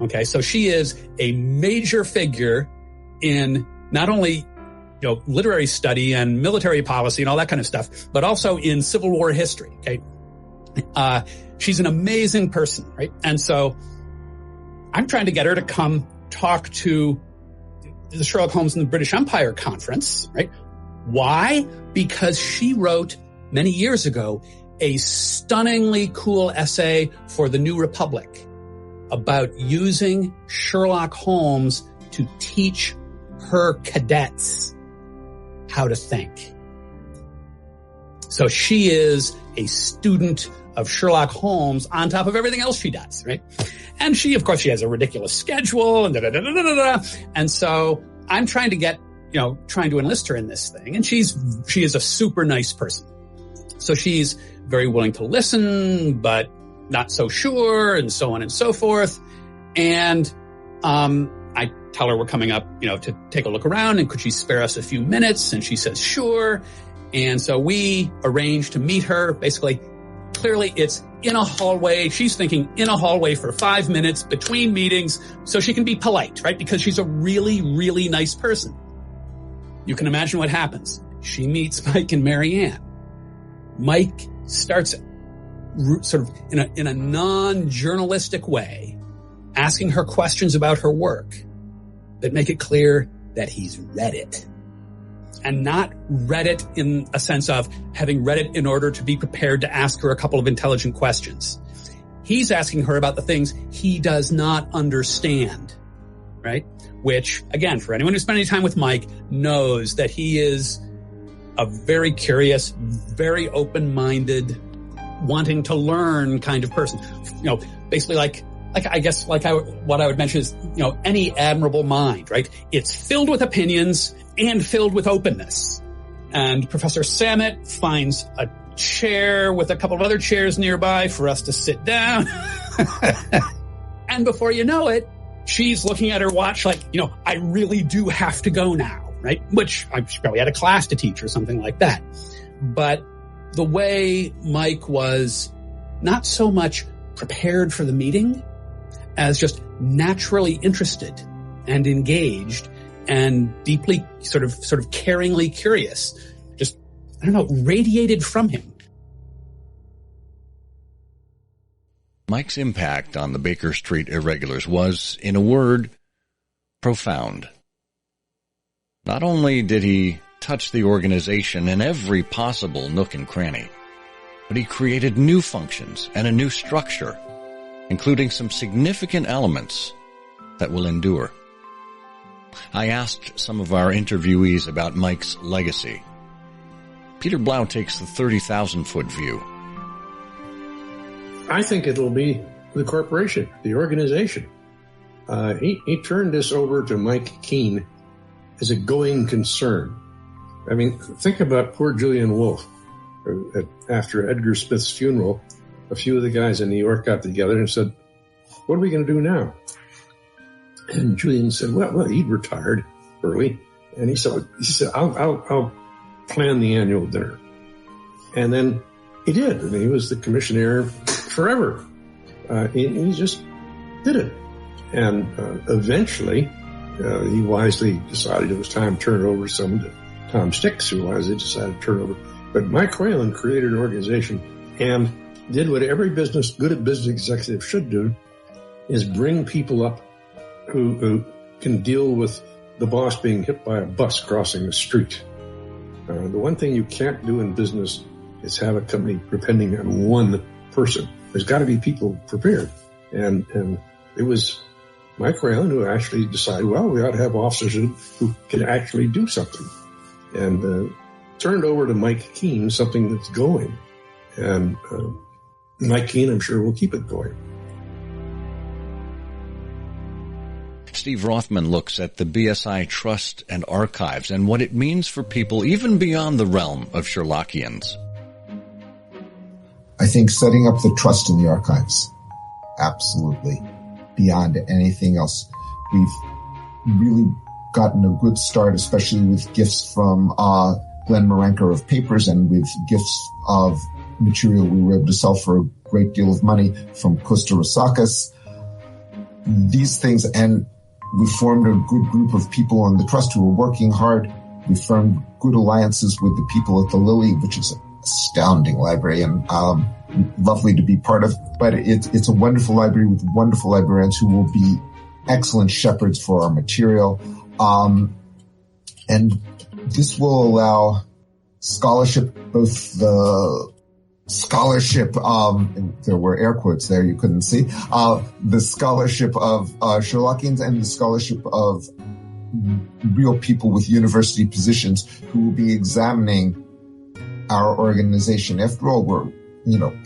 Speaker 13: Okay, so she is a major figure in not only literary study and military policy and all that kind of stuff, but also in Civil War history. Okay, she's an amazing person, right? And so I'm trying to get her to come talk to the Sherlock Holmes in the British Empire conference, right? Why? Because she wrote many years ago a stunningly cool essay for the New Republic about using Sherlock Holmes to teach her cadets how to think. So she is a student of Sherlock Holmes on top of everything else she does, right? And she, of course, she has a ridiculous schedule and And so I'm trying to enlist her in this thing. And she is a super nice person. So she's very willing to listen, but not so sure, and so on and so forth. And I tell her we're coming up, to take a look around, and could she spare us a few minutes? And she says, sure. And so we arrange to meet her. Basically, clearly it's in a hallway. She's thinking in a hallway for 5 minutes between meetings so she can be polite, right? Because she's a really, really nice person. You can imagine what happens. She meets Mike and Marianne. Mike starts sort of in a non-journalistic way, asking her questions about her work that make it clear that he's read it. And not read it in a sense of having read it in order to be prepared to ask her a couple of intelligent questions. He's asking her about the things he does not understand, right? Which, again, for anyone who spent any time with Mike, knows that he is a very curious, very open-minded, wanting to learn kind of person. Basically what I would mention is, any admirable mind, right? It's filled with opinions and filled with openness. And Professor Samet finds a chair with a couple of other chairs nearby for us to sit down. And before you know it, she's looking at her watch like, I really do have to go now, right? Which she probably had a class to teach or something like that. But the way Mike was not so much prepared for the meeting as just naturally interested and engaged and deeply sort of caringly curious, just, radiated from him.
Speaker 1: Mike's impact on the Baker Street Irregulars was, in a word, profound. Not only did he touch the organization in every possible nook and cranny, but he created new functions and a new structure, including some significant elements that will endure. I asked some of our interviewees about Mike's legacy. Peter Blau takes the 30,000-foot view.
Speaker 12: I think it'll be the corporation, the organization. He turned this over to Mike Keene as a going concern. I mean, think about poor Julian Wolfe. After Edgar Smith's funeral, a few of the guys in New York got together and said, what are we going to do now? And Julian said, well, he'd retired early. And he said, I'll plan the annual dinner. And then he did. And he was the commissioner forever. He just did it. And eventually, he wisely decided it was time to turn over some to Tom Sticks, who wisely decided to turn over. But Mike Whalen created an organization and did what every good business executive should do, is bring people up who can deal with the boss being hit by a bus crossing the street. The one thing you can't do in business is have a company depending on one person. There's got to be people prepared. And it was Mike Whalen who actually decided, well, we ought to have officers who can actually do something. And turned over to Mike Keene something that's going. And Mike Keene, I'm sure, will keep it going.
Speaker 1: Steve Rothman looks at the BSI Trust and Archives and what it means for people even beyond the realm of Sherlockians.
Speaker 11: I think setting up the trust in the archives, absolutely, beyond anything else. We've really gotten a good start, especially with gifts from Glenn Marenko of Papers and with gifts of material we were able to sell for a great deal of money from Costa Rosacas. These things, and we formed a good group of people on the trust who were working hard. We formed good alliances with the people at the Lily, which is an astounding library and lovely to be part of. But it's a wonderful library with wonderful librarians who will be excellent shepherds for our material. And this will allow scholarship, both the scholarship, there were air quotes there you couldn't see, the scholarship of Sherlockians and the scholarship of real people with university positions who will be examining our organization. After all, we're,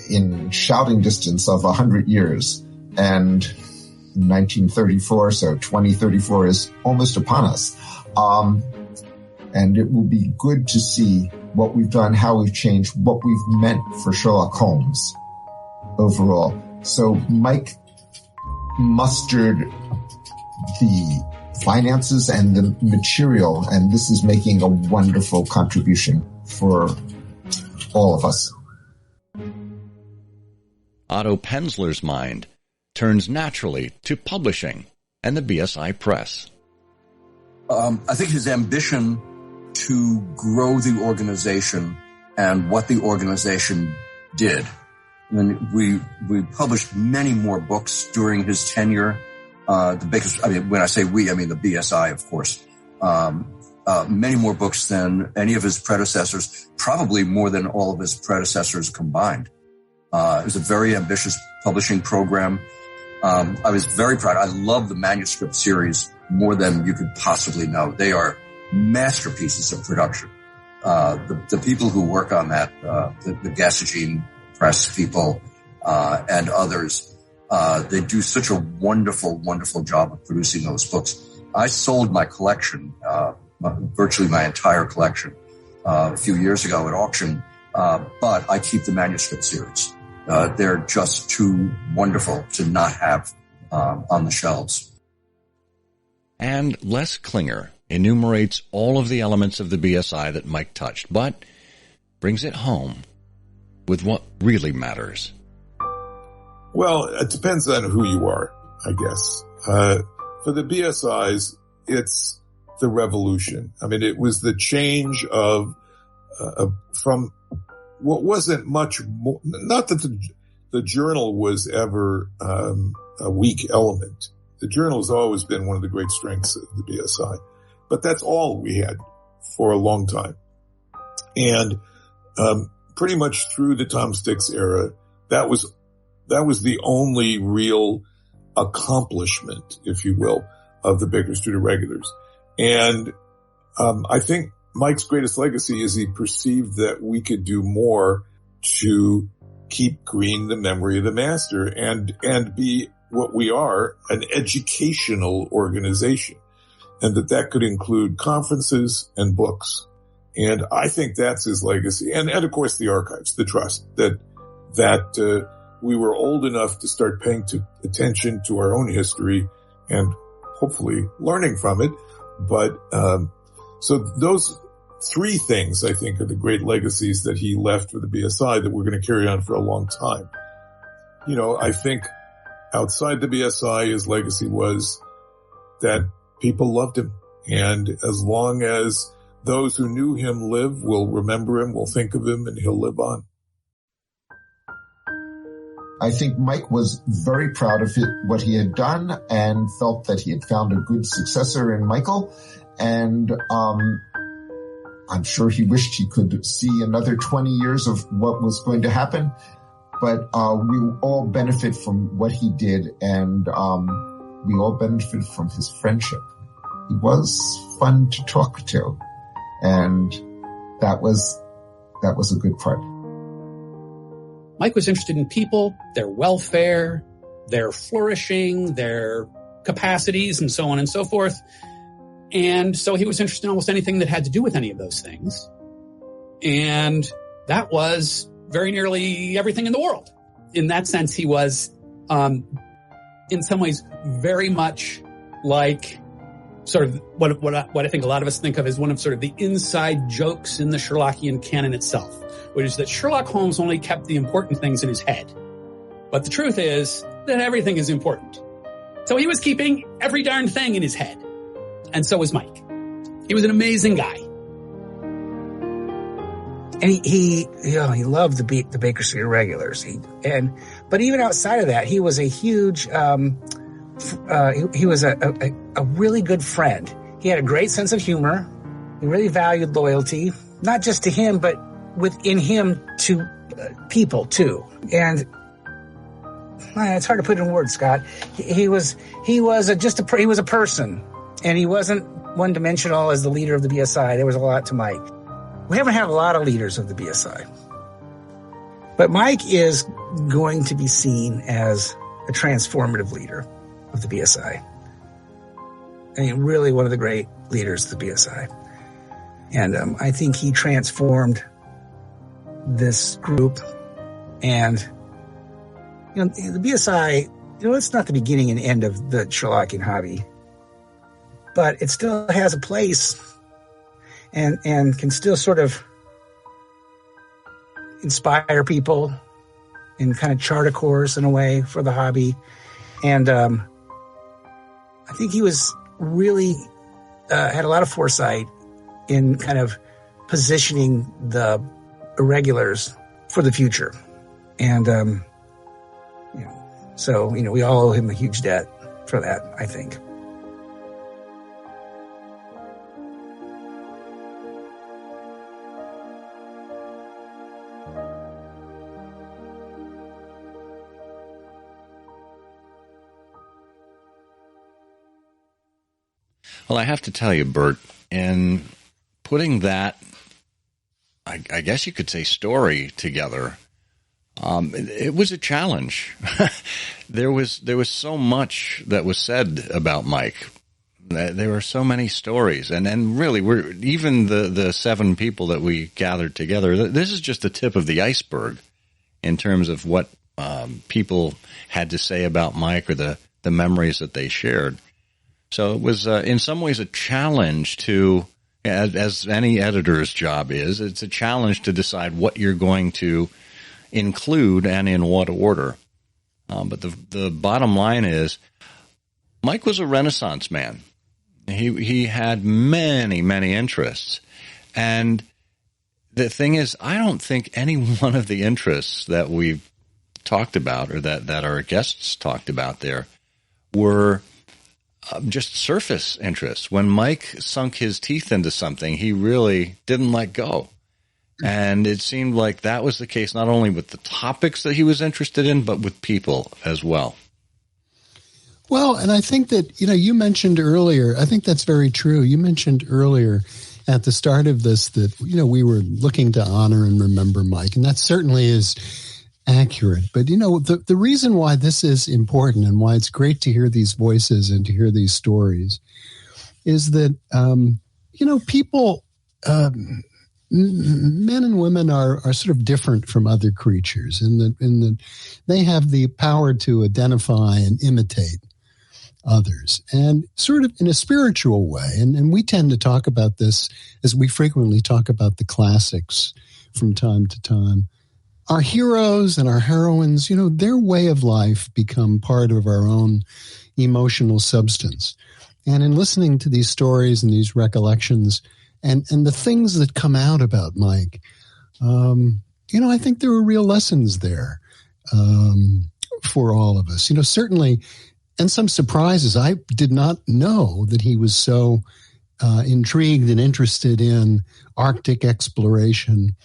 Speaker 11: in shouting distance of 100 years, and 1934, so 2034 is almost upon us. And it will be good to see what we've done, how we've changed, what we've meant for Sherlock Holmes overall. So Mike mustered the finances and the material, and this is making a wonderful contribution for all of us.
Speaker 1: Otto Penzler's mind turns naturally to publishing and the BSI Press.
Speaker 8: I think his ambition to grow the organization and what the organization did. And we published many more books during his tenure. When I say we, I mean the BSI, of course. Many more books than any of his predecessors, probably more than all of his predecessors combined. It was a very ambitious publishing program. I was very proud. I love the manuscript series more than you could possibly know. They are masterpieces of production. The people who work on that, the Gasogene Press people, and others, they do such a wonderful, wonderful job of producing those books. I sold my collection, virtually my entire collection, a few years ago at auction, but I keep the manuscript series. They're just too wonderful to not have on the shelves.
Speaker 1: And Les Klinger enumerates all of the elements of the BSI that Mike touched, but brings it home with what really matters.
Speaker 9: Well, it depends on who you are, I guess. For the BSIs, it's the revolution. I mean, it was the change of from what wasn't much more. Not that the journal was ever a weak element. The journal has always been one of the great strengths of the BSI, but that's all we had for a long time. And pretty much through the Tom Stix era, that was the only real accomplishment, if you will, of the Baker Street Irregulars. And I think Mike's greatest legacy is he perceived that we could do more to keep green the memory of the master and be what we are, an educational organization, and that could include conferences and books. And I think that's his legacy. And of course the archives, the trust that we were old enough to start paying attention to our own history and hopefully learning from it. But, so those three things I think are the great legacies that he left for the BSI that we're going to carry on for a long time. You know, I think outside the BSI, his legacy was that people loved him. And as long as those who knew him live, will remember him, will think of him, and he'll live on.
Speaker 11: I think Mike was very proud of what he had done and felt that he had found a good successor in Michael. And I'm sure he wished he could see another 20 years of what was going to happen. But we all benefit from what he did, and we all benefit from his friendship. He was fun to talk to, and that was a good part.
Speaker 13: Mike was interested in people, their welfare, their flourishing, their capacities, and so on and so forth. And so he was interested in almost anything that had to do with any of those things. And that was very nearly everything in the world. In that sense, he was, in some ways, very much like sort of what I think a lot of us think of as one of sort of the inside jokes in the Sherlockian canon itself, which is that Sherlock Holmes only kept the important things in his head. But the truth is that everything is important. So he was keeping every darn thing in his head. And so was Mike. He was an amazing guy.
Speaker 7: And he loved the Baker Street Irregulars. But even outside of that, he was a huge, he was a really good friend. He had a great sense of humor. He really valued loyalty, not just to him, but within him to people too. And it's hard to put in words, Scott. He was a person, and he wasn't one dimensional as the leader of the BSI. There was a lot to Mike. We haven't had a lot of leaders of the BSI, but Mike is going to be seen as a transformative leader of the BSI. I mean, really one of the great leaders of the BSI. And I think he transformed this group. And, you know, the BSI, it's not the beginning and end of the Sherlockian hobby. but it still has a place and can still sort of inspire people and kind of chart a course in a way for the hobby. And I think he was really had a lot of foresight in kind of positioning the irregulars for the future. And, so, we all owe him a huge debt for that, I think.
Speaker 1: Well, I have to tell you, Bert, in putting that, I guess you could say, story together, it was a challenge. There was so much that was said about Mike. There were so many stories, and really, even the 7 people that we gathered together. This is just the tip of the iceberg in terms of what people had to say about Mike or the memories that they shared. So it was, in some ways, a challenge to, as any editor's job is, it's a challenge to decide what you're going to include and in what order. But the bottom line is, Mike was a Renaissance man. He had many, many interests. And the thing is, I don't think any one of the interests that we've talked about or that our guests talked about there were just surface interests. When Mike sunk his teeth into something, he really didn't let go. And it seemed like that was the case not only with the topics that he was interested in, but with people as well.
Speaker 2: Well, and I think that, you mentioned earlier, I think that's very true. You mentioned earlier at the start of this that, we were looking to honor and remember Mike, and that certainly is accurate. But, the reason why this is important and why it's great to hear these voices and to hear these stories is that, people, men and women are sort of different from other creatures in that they have the power to identify and imitate others, and sort of in a spiritual way. And we tend to talk about this as we frequently talk about the classics from time to time. Our heroes and our heroines, their way of life become part of our own emotional substance. And in listening to these stories and these recollections and the things that come out about Mike, I think there were real lessons there for all of us. Certainly, and some surprises. I did not know that he was so intrigued and interested in Arctic exploration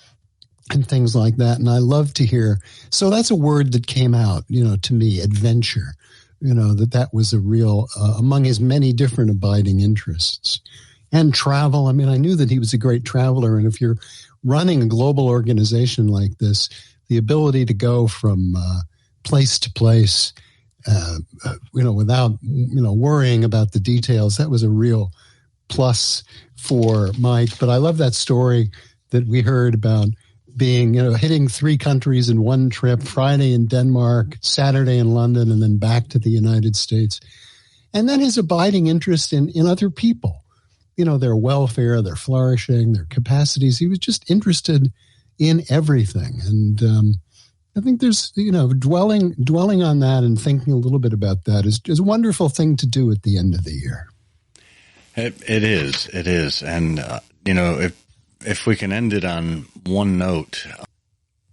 Speaker 2: and things like that. And I love to hear. So that's a word that came out, to me, adventure, that was a real, among his many different abiding interests. And travel. I mean, I knew that he was a great traveler. And if you're running a global organization like this, the ability to go from place to place, without, worrying about the details, that was a real plus for Mike. But I love that story that we heard about being, hitting 3 countries in one trip, Friday in Denmark, Saturday in London, and then back to the United States. And then his abiding interest in other people, their welfare, their flourishing, their capacities. He was just interested in everything. And I think there's, dwelling on that and thinking a little bit about that is a wonderful thing to do at the end of the year.
Speaker 1: It is. And, if we can end it on one note,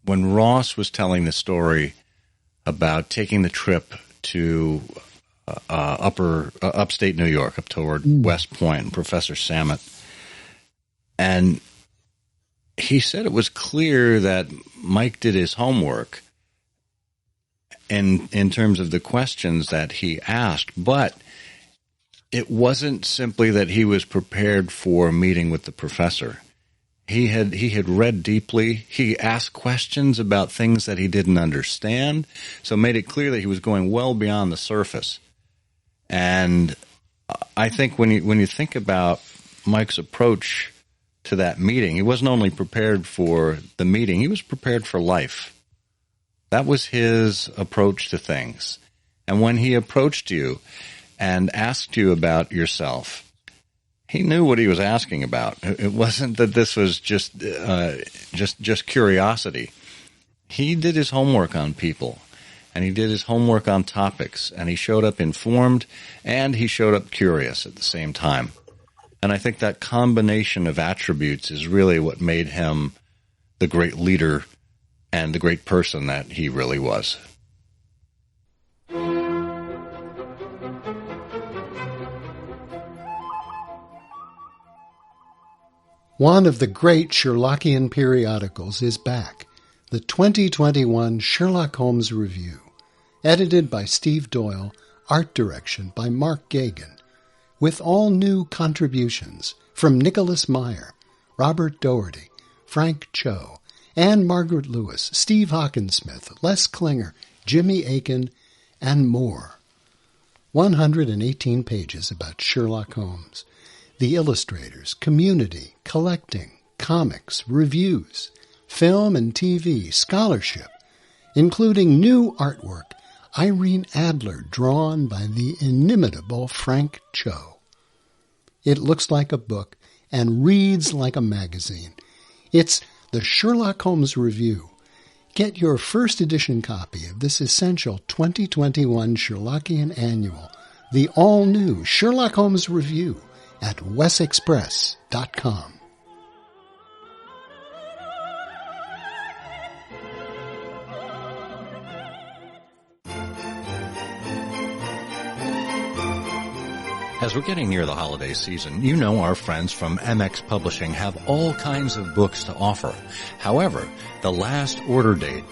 Speaker 1: when Ross was telling the story about taking the trip to upstate New York, up toward West Point, and Professor Samet, and he said it was clear that Mike did his homework in terms of the questions that he asked, but it wasn't simply that he was prepared for a meeting with the professor. He had read deeply. He asked questions about things that he didn't understand, so made it clear that he was going well beyond the surface. And I think when you think about Mike's approach to that meeting, he wasn't only prepared for the meeting, he was prepared for life. That was his approach to things. And when he approached you and asked you about yourself, He knew what he was asking about. It wasn't that this was just curiosity. He did his homework on people, and he did his homework on topics, and he showed up informed, and he showed up curious at the same time. And I think that combination of attributes is really what made him the great leader and the great person that he really was.
Speaker 2: One of the great Sherlockian periodicals is back, the 2021 Sherlock Holmes Review, edited by Steve Doyle, art direction by Mark Gagan, with all new contributions from Nicholas Meyer, Robert Doherty, Frank Cho, Anne Margaret Lewis, Steve Hockensmith, Les Klinger, Jimmy Aiken, and more. 118 pages about Sherlock Holmes, the illustrators, community, collecting, comics, reviews, film and TV, scholarship, including new artwork, Irene Adler drawn by the inimitable Frank Cho. It looks like a book and reads like a magazine. It's the Sherlock Holmes Review. Get your first edition copy of this essential 2021 Sherlockian Annual, the all-new Sherlock Holmes Review, at wesexpress.com.
Speaker 1: As we're getting near the holiday season, you know our friends from MX Publishing have all kinds of books to offer. However, the last order date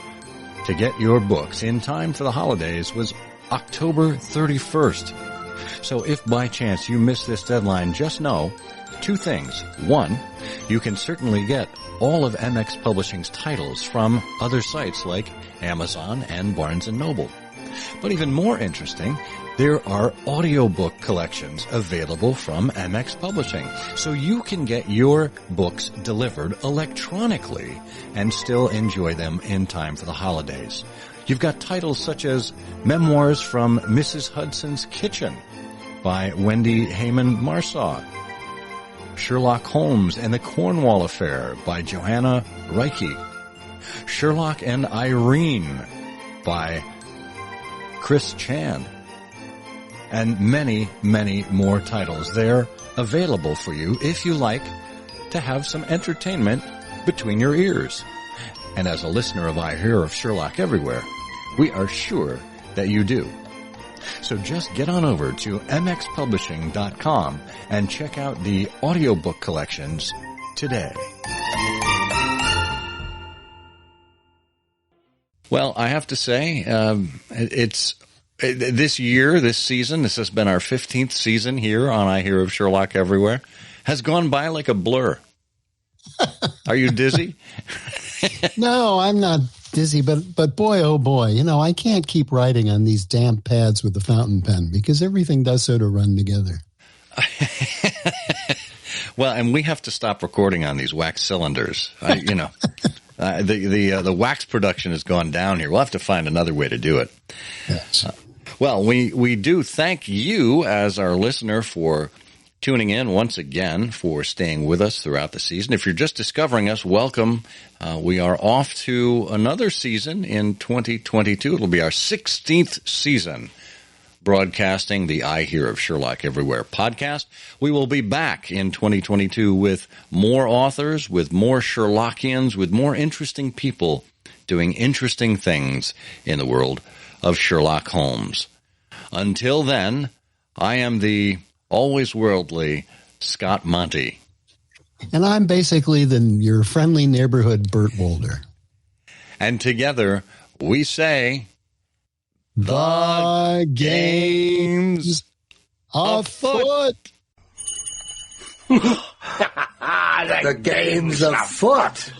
Speaker 1: to get your books in time for the holidays was October 31st. So if by chance you miss this deadline, just know two things. One, you can certainly get all of MX Publishing's titles from other sites like Amazon and Barnes & Noble. But even more interesting, there are audiobook collections available from MX Publishing, so you can get your books delivered electronically and still enjoy them in time for the holidays. You've got titles such as Memoirs from Mrs. Hudson's Kitchen by Wendy Heyman Marsaw, Sherlock Holmes and the Cornwall Affair by Joanna Reiki, Sherlock and Irene by Chris Chan, and many, many more titles. They're available for you if you like to have some entertainment between your ears. And as a listener of I Hear of Sherlock Everywhere, we are sure that you do. So just get on over to mxpublishing.com and check out the audiobook collections today. Well, I have to say, this season, this has been our 15th season here on I Hear of Sherlock Everywhere, has gone by like a blur. Are you dizzy?
Speaker 2: No, I'm not dizzy, but boy, oh boy, I can't keep writing on these damp pads with the fountain pen because everything does so to run together.
Speaker 1: Well, and we have to stop recording on these wax cylinders. The wax production has gone down here. We'll have to find another way to do it.
Speaker 2: Yes.
Speaker 1: Well, we do thank you as our listener for tuning in once again, for staying with us throughout the season. If you're just discovering us, welcome. We are off to another season in 2022. It'll be our 16th season broadcasting the I Hear of Sherlock Everywhere podcast. We will be back in 2022 with more authors, with more Sherlockians, with more interesting people doing interesting things in the world of Sherlock Holmes. Until then, I am the always worldly Scott Monty.
Speaker 2: And I'm basically your friendly neighborhood Burt Wolder.
Speaker 1: And together we say,
Speaker 2: The game's afoot.
Speaker 3: The game's afoot.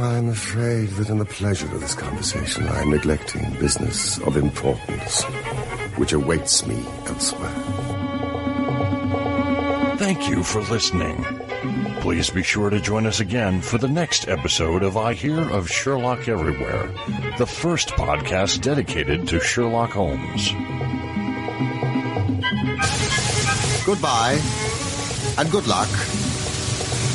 Speaker 14: I'm afraid that in the pleasure of this conversation, I am neglecting business of importance, which awaits me elsewhere.
Speaker 4: Thank you for listening. Please be sure to join us again for the next episode of I Hear of Sherlock Everywhere, the first podcast dedicated to Sherlock Holmes.
Speaker 15: Goodbye, and good luck,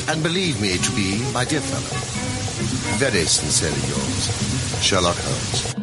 Speaker 15: and believe me to be, my dear fellow, very sincerely yours, Sherlock Holmes.